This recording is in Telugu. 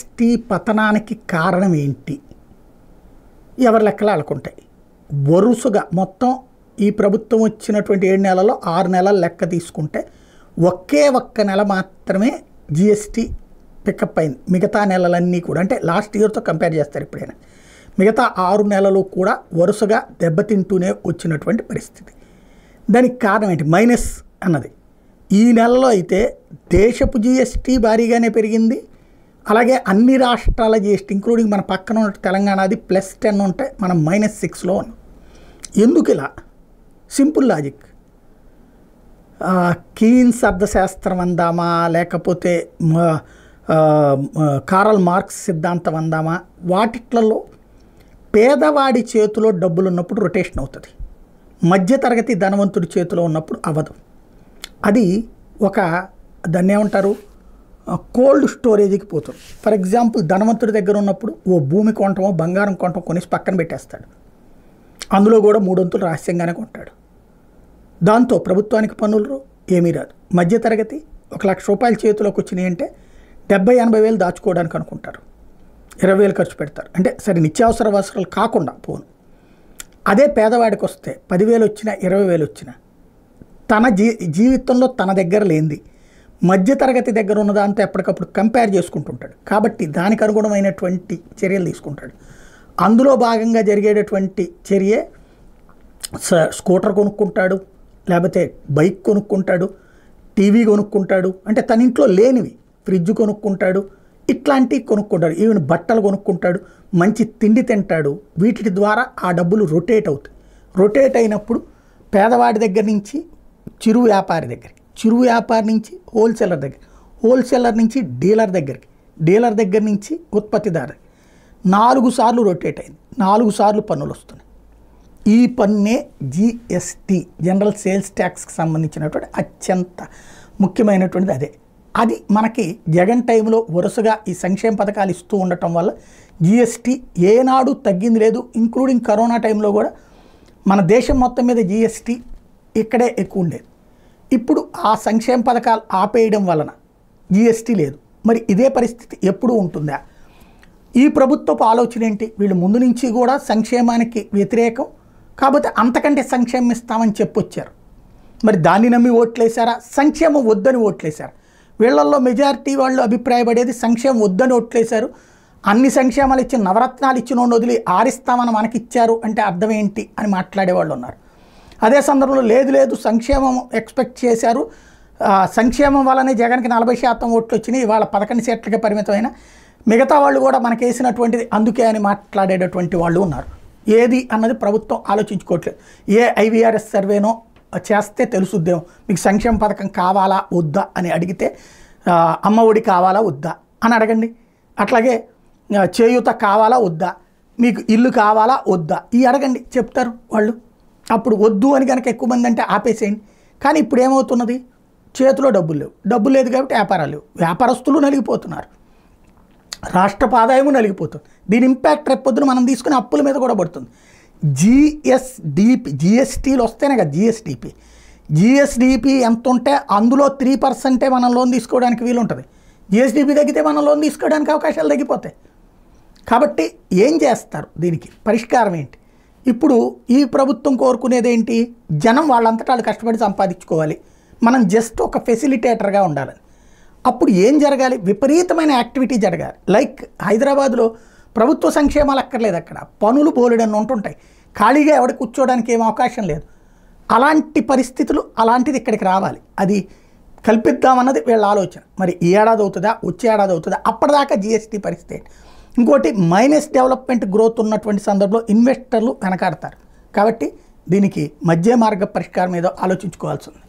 జిఎస్టీ పతనానికి కారణం ఏంటి? ఎవరి లెక్కలు వాళ్ళకుంటాయి. వరుసగా మొత్తం ఈ ప్రభుత్వం వచ్చినటువంటి 7 నెలల్లో 6 నెలల లెక్క తీసుకుంటే ఒక్క నెల మాత్రమే జిఎస్టీ పికప్ అయింది. మిగతా నెలలన్నీ కూడా అంటే లాస్ట్ ఇయర్తో కంపేర్ చేస్తారు ఎప్పుడైనా. మిగతా 6 నెలలు కూడా వరుసగా దెబ్బతింటూనే వచ్చినటువంటి పరిస్థితి. దానికి కారణం ఏంటి? మైనస్ అన్నది ఈ నెలలో అయితే దేశపు జిఎస్టీ భారీగానే పెరిగింది. అలాగే అన్ని రాష్ట్రాల జిఎస్టీ ఇంక్లూడింగ్ మన పక్కన ఉన్న తెలంగాణది +10 ఉంటే మనం -6లో ఉన్నాం. ఎందుకు ఇలా? Simple logic. కీన్స్ అర్థశాస్త్రం అందామా, లేకపోతే కారల్ మార్క్స్ సిద్ధాంతం అందామా, వాటిట్లలో పేదవాడి చేతిలో డబ్బులు ఉన్నప్పుడు రొటేషన్ అవుతుంది, మధ్యతరగతి ధనవంతుడి చేతిలో ఉన్నప్పుడు అవ్వదు. అది దాన్ని ఏమంటారు, కోల్డ్ స్టోరేజ్కి పోతుంది. ఫర్ ఎగ్జాంపుల్ ధనవంతుడి దగ్గర ఉన్నప్పుడు ఓ భూమి కొనటమో బంగారం కొనటం కొనేసి పక్కన పెట్టేస్తాడు. అందులో కూడా 3 వంతులు రహస్యంగానే కొంటాడు. దాంతో ప్రభుత్వానికి పన్నులు ఏమీ రాదు. మధ్యతరగతి ₹1,00,000 చేతిలోకి వచ్చినాయి అంటే 70-80 వేలు దాచుకోవడానికి అనుకుంటారు, 20 వేలు ఖర్చు పెడతారు. అంటే సరే నిత్యావసర వసతులు కాకుండా పోను. అదే పేదవాడికి వస్తే 10 వేలు వచ్చినా 20 వేలు వచ్చినా తన జీవితంలో తన దగ్గర లేనిది మధ్యతరగతి దగ్గర ఉన్న దాంతో ఎప్పటికప్పుడు కంపేర్ చేసుకుంటుంటాడు. కాబట్టి దానికి అనుగుణమైనటువంటి చర్యలు తీసుకుంటాడు. అందులో భాగంగా జరిగేటటువంటి చర్యే స్కూటర్ కొనుక్కుంటాడు, లేకపోతే బైక్ కొనుక్కుంటాడు, టీవీ కొనుక్కుంటాడు. అంటే తన ఇంట్లో లేనివి ఫ్రిడ్జ్ కొనుక్కుంటాడు, ఇట్లాంటివి కొనుక్కుంటాడు. ఈవెన్ బట్టలు కొనుక్కుంటాడు, మంచి తిండి తింటాడు. వీటి ద్వారా ఆ డబ్బులు రొటేట్ అవుతాయి. రొటేట్ అయినప్పుడు పేదవాడి దగ్గర నుంచి చిరు వ్యాపారి దగ్గరికి, చిరు వ్యాపారి నుంచి హోల్సేలర్ దగ్గరికి, హోల్సేలర్ నుంచి డీలర్ దగ్గరికి, డీలర్ దగ్గర నుంచి ఉత్పత్తిదారు 4 సార్లు రొటేట్ అయింది. 4 సార్లు పన్నులు వస్తున్నాయి. ఈ పన్నే జిఎస్టీ, జనరల్ సేల్స్ ట్యాక్స్కి సంబంధించినటువంటి అత్యంత ముఖ్యమైనటువంటిది అదే. అది మనకి జగన్ టైంలో వరుసగా ఈ సంక్షేమ పథకాలు ఇస్తూ ఉండటం వల్ల జిఎస్టీ ఏనాడు తగ్గింది లేదు. ఇంక్లూడింగ్ కరోనా టైంలో కూడా మన దేశం మొత్తం మీద జిఎస్టీ ఇక్కడే ఎక్కువ ఉండేది. ఇప్పుడు ఆ సంక్షేమ పథకాలు ఆపేయడం వలన జిఎస్టీ లేదు. మరి ఇదే పరిస్థితి ఎప్పుడు ఉంటుందా? ఈ ప్రభుత్వపు ఆలోచన ఏంటి? వీళ్ళు ముందు నుంచి కూడా సంక్షేమానికి వ్యతిరేకం, కాకపోతే అంతకంటే సంక్షేమం ఇస్తామని చెప్పొచ్చారు. మరి దాన్ని నమ్మి ఓట్లేశారా? సంక్షేమం వద్దని ఓట్లేశారు. వీళ్ళల్లో మెజారిటీ వాళ్ళు అభిప్రాయపడేది సంక్షేమం వద్దని ఓట్లేశారు. అన్ని సంక్షేమాలు ఇచ్చిన నవరత్నాలు ఇచ్చిన వదిలి ఆరిస్తామని మనకిచ్చారు అంటే అర్థం ఏంటి అని మాట్లాడేవాళ్ళు ఉన్నారు. అదే సందర్భంలో లేదు సంక్షేమం ఎక్స్పెక్ట్ చేశారు, సంక్షేమం వల్లనే జగన్కి 40% ఓట్లు వచ్చినాయి, ఇవాళ 11 సీట్లకే పరిమితమైన మిగతా వాళ్ళు కూడా మనకేసినటువంటిది అందుకే అని మాట్లాడేటటువంటి వాళ్ళు ఉన్నారు. ఏది అన్నది ప్రభుత్వం ఆలోచించుకోవట్లేదు. ఐవీఆర్ఎస్ సర్వేనో చేస్తే తెలుసుద్దేమో మీకు సంక్షేమ పథకం కావాలా వద్దా అని అడిగితే అమ్మ ఒడి కావాలా వద్దా అని అడగండి. అట్లాగే చేయూత కావాలా వద్దా, మీకు ఇల్లు కావాలా వద్దా ఈ అడగండి, చెప్తారు వాళ్ళు. అప్పుడు వద్దు అని కనుక ఎక్కువ మంది అంటే ఆపేసేయండి. కానీ ఇప్పుడు ఏమవుతున్నది? చేతిలో డబ్బులు లేవు, డబ్బులు లేదు కాబట్టి వ్యాపారాలు లేవు, వ్యాపారస్తులు నలిగిపోతున్నారు, రాష్ట్రపు ఆదాయము నలిగిపోతుంది. దీని ఇంపాక్ట్ రేపొద్దున మనం తీసుకునే అప్పుల మీద కూడా పడుతుంది. జిఎస్టీలు వస్తేనే కదా జిఎస్డిపి ఎంత ఉంటే అందులో 3% మనం లోన్ తీసుకోవడానికి వీలు ఉంటుంది. జిఎస్డిపి తగ్గితే మనం లోన్ తీసుకోవడానికి అవకాశాలు తగ్గిపోతాయి. కాబట్టి ఏం చేస్తారు? దీనికి పరిష్కారం ఏంటి? ఇప్పుడు ఈ ప్రభుత్వం కోరుకునేది ఏంటి? జనం వాళ్ళంతటా వాళ్ళు కష్టపడి సంపాదించుకోవాలి, మనం జస్ట్ ఒక ఫెసిలిటేటర్గా ఉండాలని. అప్పుడు ఏం జరగాలి? విపరీతమైన యాక్టివిటీ జరగాలి. లైక్ హైదరాబాద్లో ప్రభుత్వ సంక్షేమాలు అక్కర్లేదు, అక్కడ పనులు బోలెడన్ని ఉంటుంటాయి, ఖాళీగా ఎవడ కూర్చోవడానికి ఏం అవకాశం లేదు. అలాంటి పరిస్థితులు అలాంటిది ఇక్కడికి రావాలి. అది కల్పిద్దామన్నది వీళ్ళ ఆలోచన. మరి ఈ ఏడాది అవుతుందా, వచ్చే ఏడాది అవుతుందా? అప్పటిదాకా జిఎస్టీ పరిస్థితి. ఇంకోటి మైనస్ డెవలప్మెంట్ గ్రోత్ ఉన్నటువంటి సందర్భంలో ఇన్వెస్టర్లు వెనకాడతారు. కాబట్టి దీనికి మధ్య మార్గ పరిష్కారం ఏదో ఆలోచించుకోవాల్సి ఉంది.